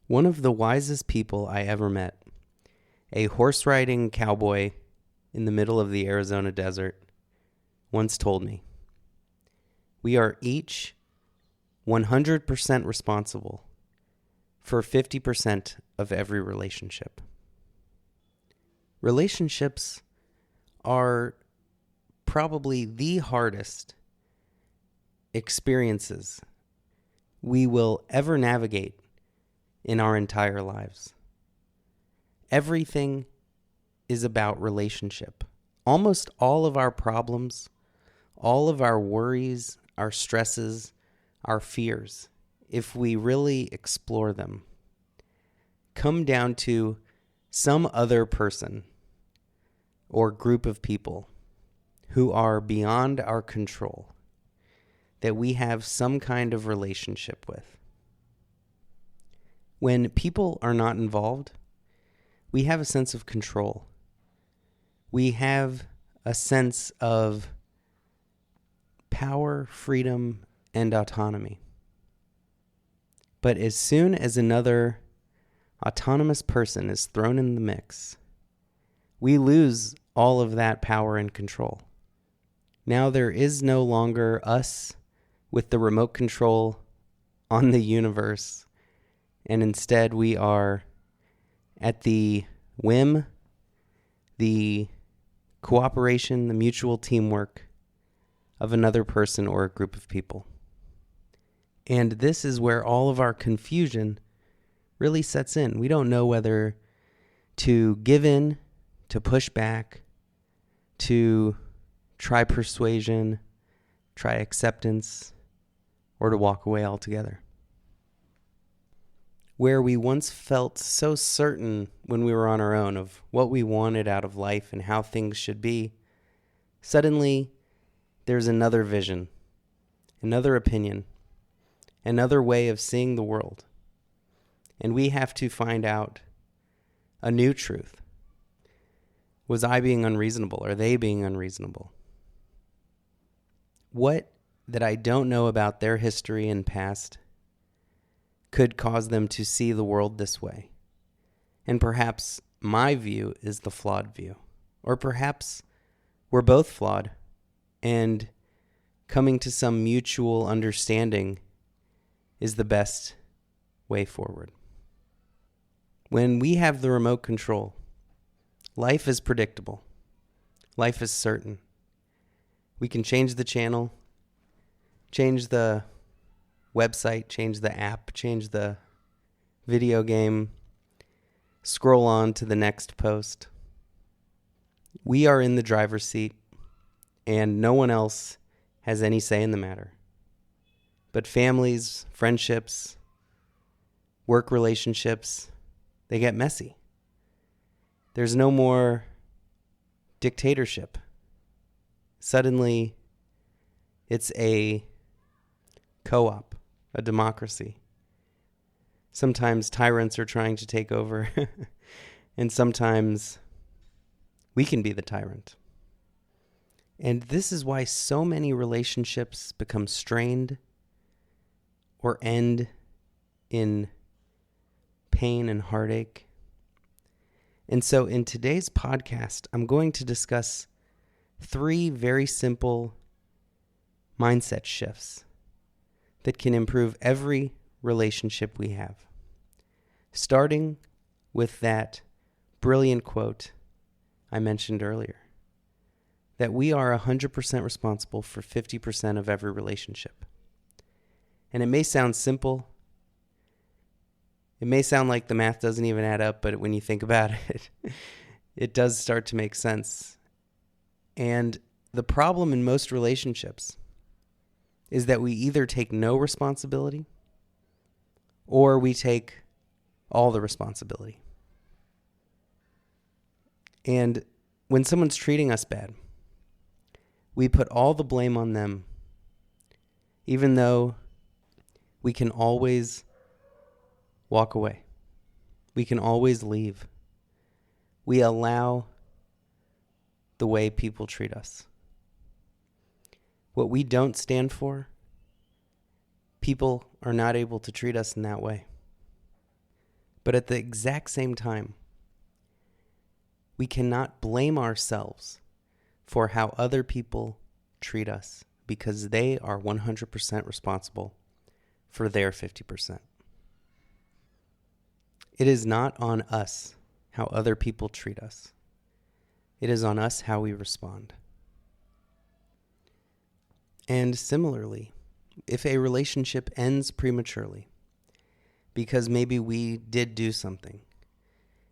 One of the wisest people I ever met, a horse-riding cowboy in the middle of the Arizona desert, once told me, "We are each 100% responsible for 50% of every relationship." Relationships are probably the hardest experiences we will ever navigate in our entire lives. Everything is about relationship. Almost all of our problems, all of our worries, our stresses, our fears, if we really explore them, come down to some other person or group of people who are beyond our control, that we have some kind of relationship with. When people are not involved, we have a sense of control. We have a sense of power, freedom, and autonomy. But as soon as another autonomous person is thrown in the mix, we lose all of that power and control. Now there is no longer us with the remote control on the universe, and instead we are at the whim, the cooperation, the mutual teamwork of another person or a group of people. And this is where all of our confusion really sets in. We don't know whether to give in, to push back, to try persuasion, try acceptance, or to walk away altogether. Where we once felt so certain when we were on our own of what we wanted out of life and how things should be, suddenly there's another vision, another opinion, another way of seeing the world. And we have to find out a new truth. Was I being unreasonable? Are they being unreasonable? What that I don't know about their history and past could cause them to see the world this way? And perhaps my view is the flawed view. Or perhaps we're both flawed, and coming to some mutual understanding is the best way forward. When we have the remote control, life is predictable. Life is certain. We can change the channel, change the website, change the app, change the video game, scroll on to the next post. We are in the driver's seat, and no one else has any say in the matter. But families, friendships, work relationships, they get messy. There's no more dictatorship. Suddenly, it's a co-op, a democracy. Sometimes tyrants are trying to take over, and sometimes we can be the tyrant. And this is why so many relationships become strained or end in pain and heartache. And so in today's podcast, I'm going to discuss 3 very simple mindset shifts that can improve every relationship we have. Starting with that brilliant quote I mentioned earlier, that we are 100% responsible for 50% of every relationship. And it may sound simple. It may sound like the math doesn't even add up, but when you think about it, it does start to make sense. And the problem in most relationships is that we either take no responsibility or we take all the responsibility. And when someone's treating us bad, we put all the blame on them, even though we can always walk away. We can always leave. We allow the way people treat us. What we don't stand for, people are not able to treat us in that way. But at the exact same time, we cannot blame ourselves for how other people treat us because they are 100% responsible for their 50%. It is not on us how other people treat us. It is on us how we respond. And similarly, if a relationship ends prematurely because maybe we did do something,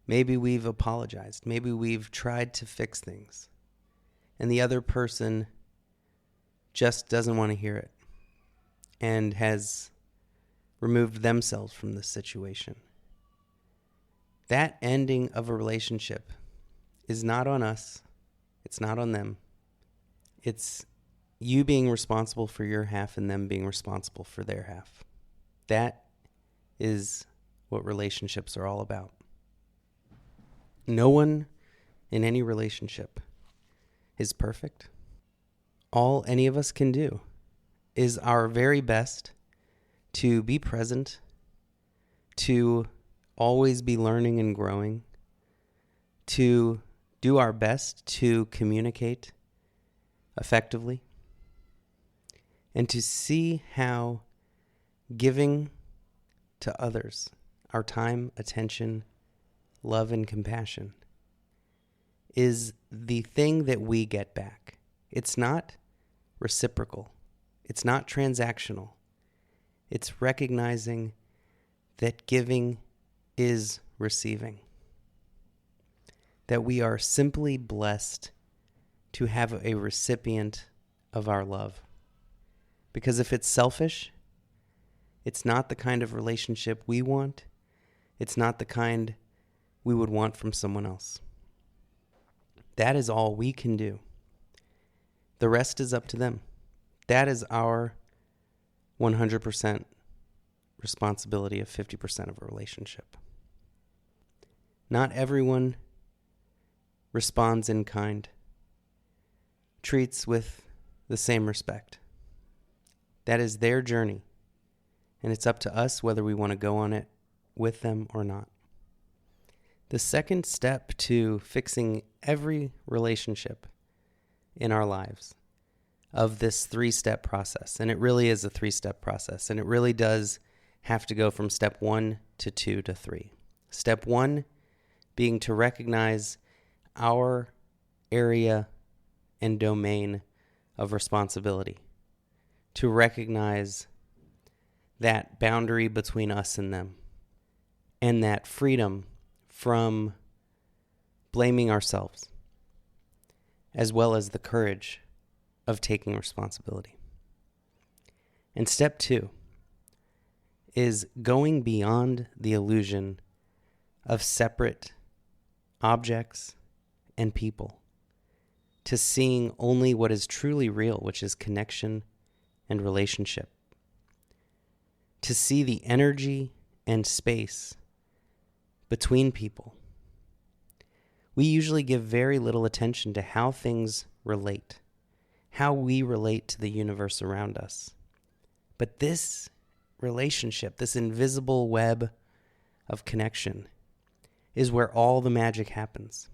maybe we've apologized, maybe we've tried to fix things, and the other person just doesn't want to hear it and has removed themselves from the situation, that ending of a relationship is not on us. It's not on them. It's you being responsible for your half and them being responsible for their half. That is what relationships are all about. No one in any relationship is perfect. All any of us can do is our very best to be present, to always be learning and growing, to do our best to communicate effectively, and to see how giving to others our time, attention, love, and compassion is the thing that we get back. It's not reciprocal. It's not transactional. It's recognizing that giving is receiving. That we are simply blessed to have a recipient of our love. Because if it's selfish, it's not the kind of relationship we want. It's not the kind we would want from someone else. That is all we can do. The rest is up to them. That is our 100% responsibility of 50% of a relationship. Not everyone responds in kind, treats with the same respect. That is their journey, and it's up to us whether we want to go on it with them or not. The second step to fixing every relationship in our lives of this 3-step process, and it really is a 3-step process, and it really does have to go from step 1 to 2 to 3. Step 1 being to recognize our area and domain of responsibility, to recognize that boundary between us and them, and that freedom from blaming ourselves, as well as the courage of taking responsibility. And step 2 is going beyond the illusion of separate objects and people to seeing only what is truly real, which is connection and relationship. To see the energy and space between people. We usually give very little attention to how things relate, how we relate to the universe around us. But this relationship, this invisible web of connection, is where all the magic happens.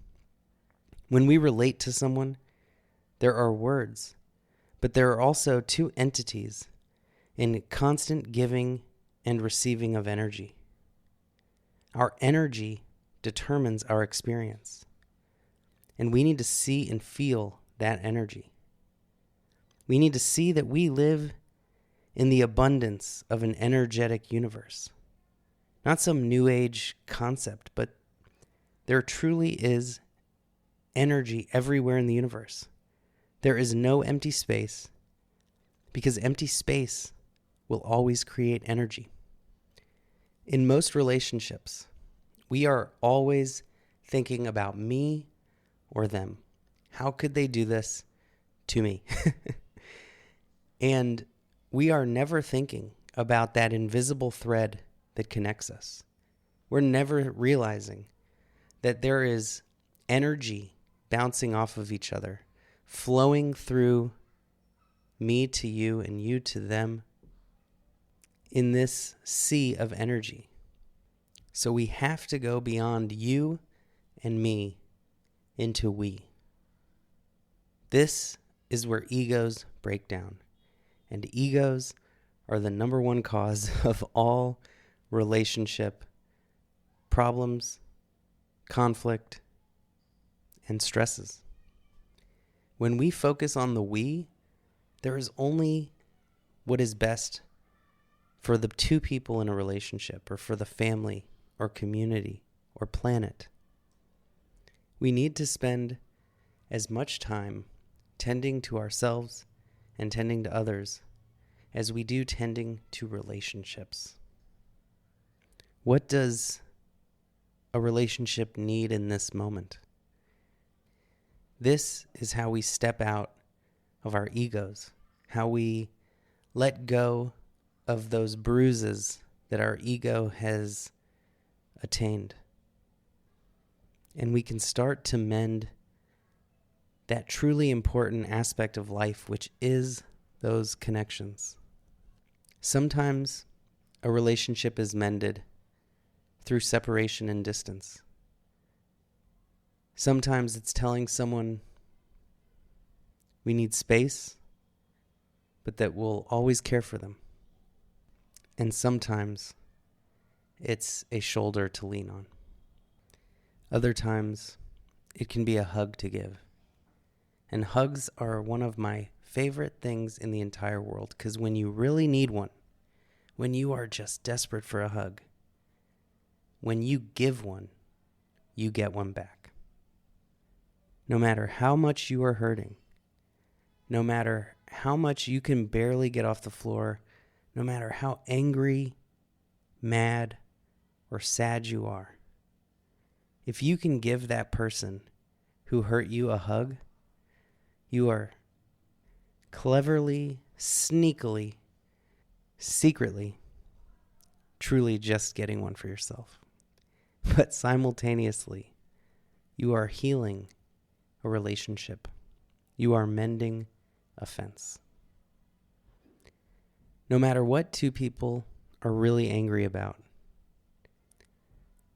When we relate to someone, there are words, but there are also two entities in constant giving and receiving of energy. Our energy determines our experience, and we need to see and feel that energy. We need to see that we live in the abundance of an energetic universe. Not some new age concept, but there truly is energy everywhere in the universe. There is no empty space, because empty space will always create energy. In most relationships, we are always thinking about me or them. How could they do this to me? And we are never thinking about that invisible thread that connects us. We're never realizing that there is energy bouncing off of each other, flowing through me to you and you to them in this sea of energy. So we have to go beyond you and me into we. This is where egos break down. And egos are the number one cause of all relationship problems, conflict, and stresses. When we focus on the we, there is only what is best for the two people in a relationship, or for the family, or community, or planet. We need to spend as much time tending to ourselves and tending to others as we do tending to relationships. What does a relationship need in this moment? This is how we step out of our egos, how we let go of those bruises that our ego has attained. And we can start to mend that truly important aspect of life, which is those connections. Sometimes a relationship is mended through separation and distance. Sometimes it's telling someone we need space, but that we'll always care for them. And sometimes it's a shoulder to lean on. Other times it can be a hug to give. And hugs are one of my favorite things in the entire world, because when you really need one, when you are just desperate for a hug, when you give one, you get one back. No matter how much you are hurting, no matter how much you can barely get off the floor, no matter how angry, mad, or sad you are, if you can give that person who hurt you a hug, you are cleverly, sneakily, secretly, truly just getting one for yourself. But simultaneously, you are healing a relationship. You are mending a fence. No matter what two people are really angry about,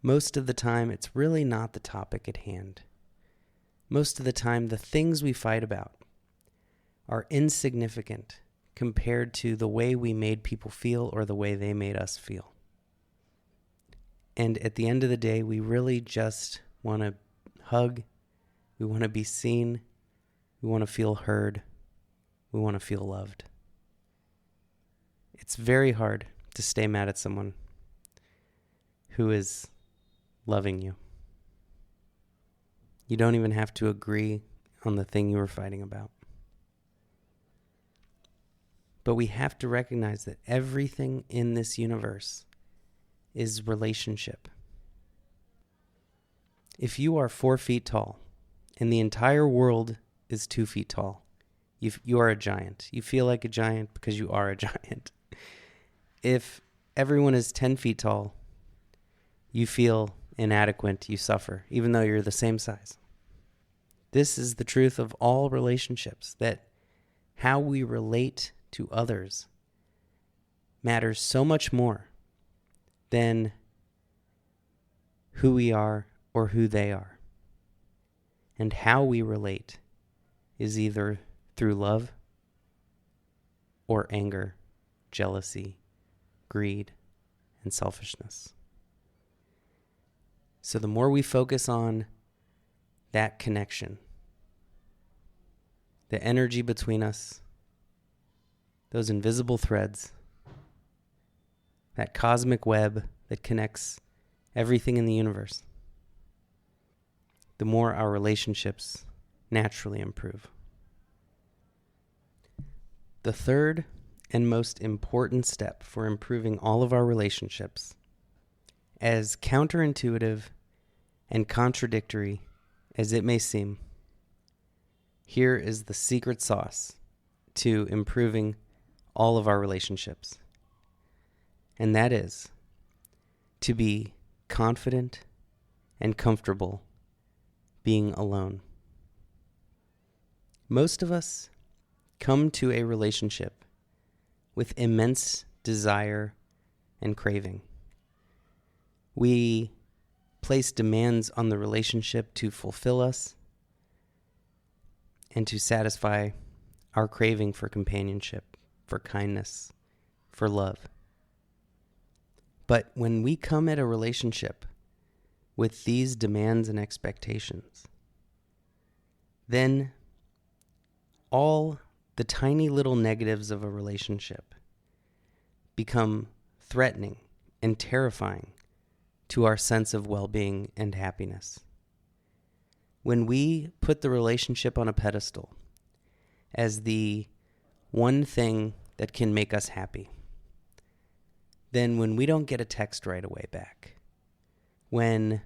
most of the time it's really not the topic at hand. Most of the time, the things we fight about are insignificant compared to the way we made people feel or the way they made us feel. And at the end of the day, we really just want to hug, we want to be seen, we want to feel heard, we want to feel loved. It's very hard to stay mad at someone who is loving you. You don't even have to agree on the thing you were fighting about. But we have to recognize that everything in this universe is relationship. If you are 4 feet tall and the entire world is 2 feet tall, you are a giant. You feel like a giant because you are a giant. If everyone is 10 feet tall, you feel inadequate, you suffer, even though you're the same size. This is the truth of all relationships, that how we relate to others matters so much more than who we are or who they are. And how we relate is either through love or anger, jealousy, greed, and selfishness. So the more we focus on that connection, the energy between us, those invisible threads, that cosmic web that connects everything in the universe, the more our relationships naturally improve. The third and most important step for improving all of our relationships, as counterintuitive and contradictory as it may seem, here is the secret sauce to improving all of our relationships. And that is to be confident and comfortable being alone. Most of us come to a relationship with immense desire and craving. We place demands on the relationship to fulfill us and to satisfy our craving for companionship, for kindness, for love. But when we come at a relationship with these demands and expectations, then all the tiny little negatives of a relationship become threatening and terrifying to our sense of well-being and happiness. When we put the relationship on a pedestal as the one thing that can make us happy, then when we don't get a text right away back, when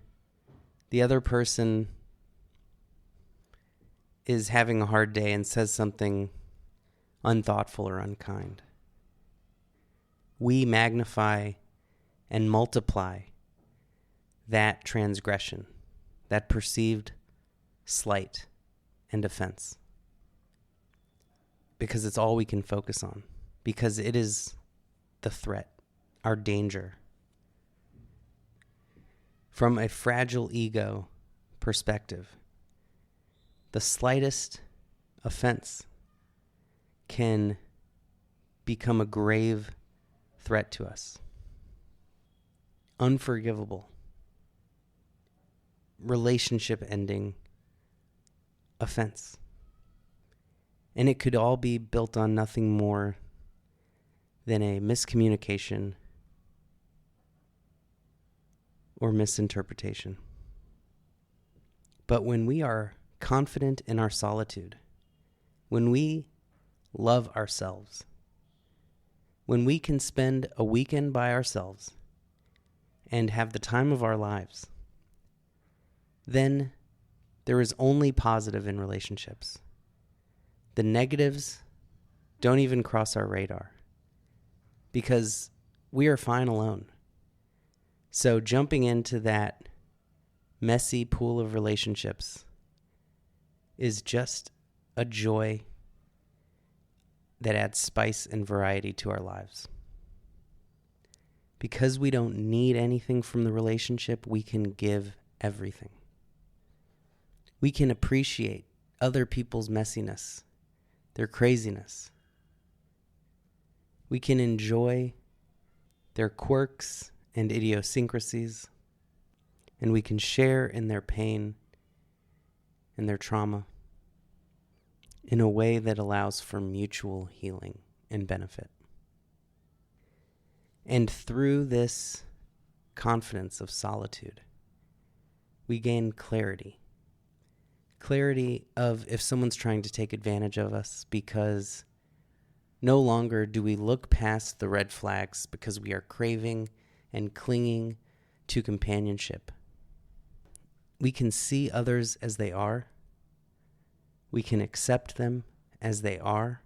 the other person is having a hard day and says something unthoughtful or unkind, we magnify and multiply that transgression, that perceived slight and offense, because it's all we can focus on, because it is the threat, our danger. From a fragile ego perspective, the slightest offense can become a grave threat to us. Unforgivable, relationship ending offense. And it could all be built on nothing more than a miscommunication or misinterpretation. But when we are confident in our solitude, when we love ourselves, when we can spend a weekend by ourselves and have the time of our lives, then there is only positive in relationships. The negatives don't even cross our radar because we are fine alone. So jumping into that messy pool of relationships is just a joy that adds spice and variety to our lives. Because we don't need anything from the relationship, we can give everything. We can appreciate other people's messiness, their craziness. We can enjoy their quirks and idiosyncrasies, and we can share in their pain and their trauma in a way that allows for mutual healing and benefit. And through this confidence of solitude, we gain clarity. Clarity of if someone's trying to take advantage of us, because no longer do we look past the red flags because we are craving and clinging to companionship. We can see others as they are. We can accept them as they are.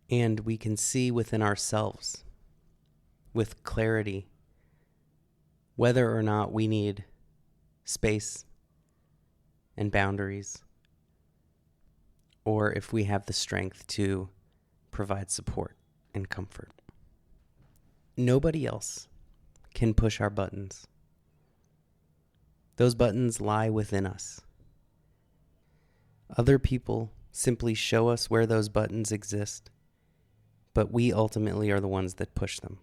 And we can see within ourselves with clarity whether or not we need space and boundaries, or if we have the strength to provide support and comfort. Nobody else can push our buttons. Those buttons lie within us. Other people simply show us where those buttons exist, but we ultimately are the ones that push them.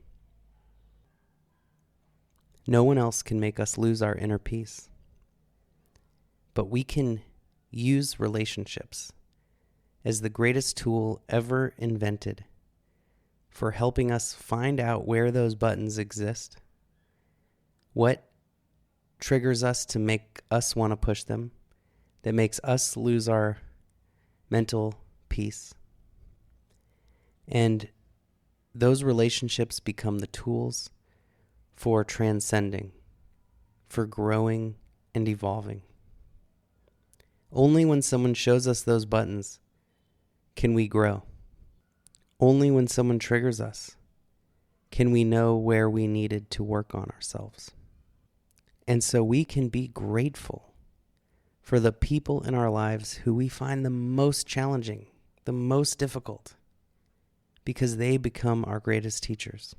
No one else can make us lose our inner peace. But we can use relationships as the greatest tool ever invented for helping us find out where those buttons exist, what triggers us to make us want to push them, that makes us lose our mental peace. And those relationships become the tools for transcending, for growing and evolving. Only when someone shows us those buttons can we grow. Only when someone triggers us can we know where we needed to work on ourselves. And so we can be grateful for the people in our lives who we find the most challenging, the most difficult, because they become our greatest teachers.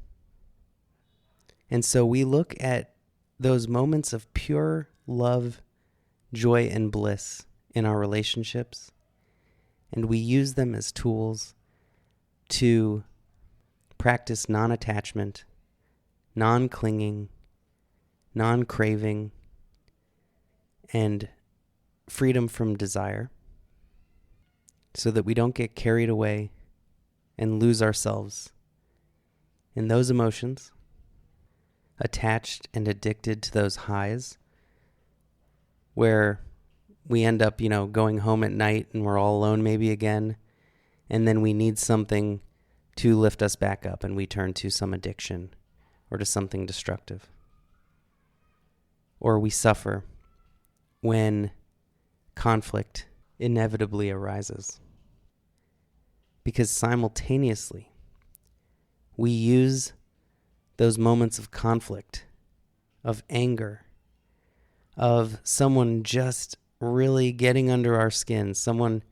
And so we look at those moments of pure love, joy, and bliss in our relationships, and we use them as tools to practice non-attachment, non-clinging, non-craving, and freedom from desire, so that we don't get carried away and lose ourselves in those emotions, attached and addicted to those highs, where we end up, going home at night and we're all alone maybe again, and then we need something to lift us back up, and we turn to some addiction or to something destructive. Or we suffer when conflict inevitably arises, because simultaneously we use those moments of conflict, of anger, of someone just really getting under our skin, someone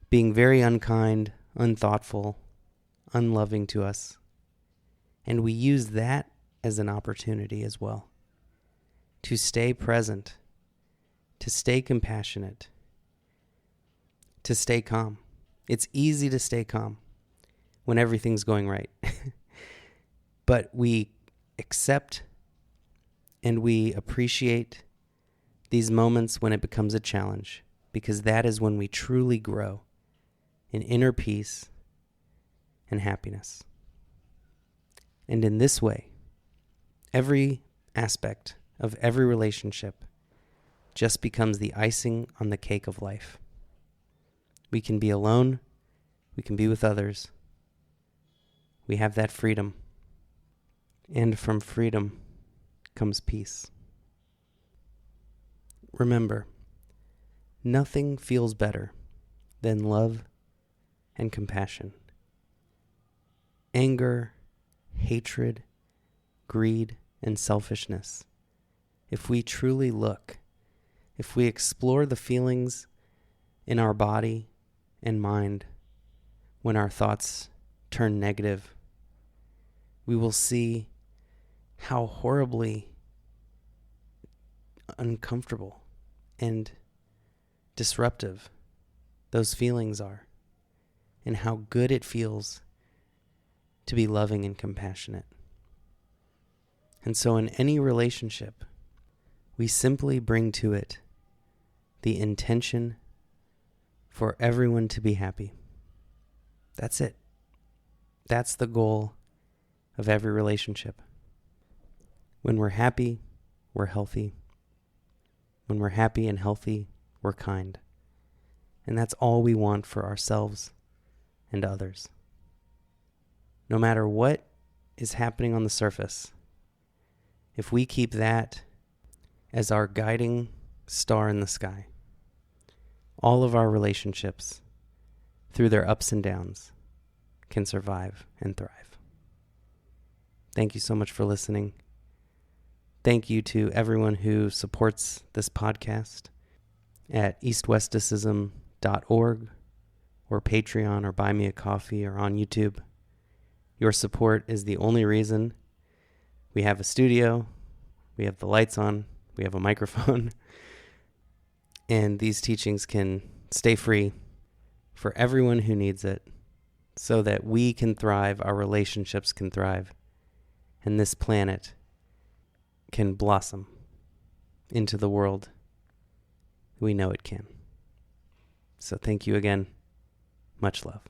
being very unkind, unthoughtful, unloving to us. And we use that as an opportunity as well to stay present, to stay compassionate, to stay calm. It's easy to stay calm when everything's going right. But we accept and we appreciate these moments when it becomes a challenge, because that is when we truly grow in inner peace and happiness. And in this way, every aspect of every relationship just becomes the icing on the cake of life. We can be alone. We can be with others. We have that freedom. And from freedom comes peace. Remember, nothing feels better than love and compassion. Anger, hatred, greed, and selfishness. If we truly look, if we explore the feelings in our body and mind when our thoughts turn negative, we will see how horribly uncomfortable and disruptive those feelings are, and how good it feels to be loving and compassionate. And so in any relationship, we simply bring to it the intention for everyone to be happy. That's it. That's the goal of every relationship. When we're happy, we're healthy. When we're happy and healthy, we're kind. And that's all we want for ourselves and others. No matter what is happening on the surface, if we keep that as our guiding star in the sky, all of our relationships, through their ups and downs, can survive and thrive. Thank you so much for listening. Thank you to everyone who supports this podcast at eastwestism.org or Patreon or Buy Me a Coffee or on YouTube. Your support is the only reason we have a studio, we have the lights on, we have a microphone, and these teachings can stay free for everyone who needs it, so that we can thrive, our relationships can thrive, and this planet can blossom into the world we know it can. So thank you again. Much love.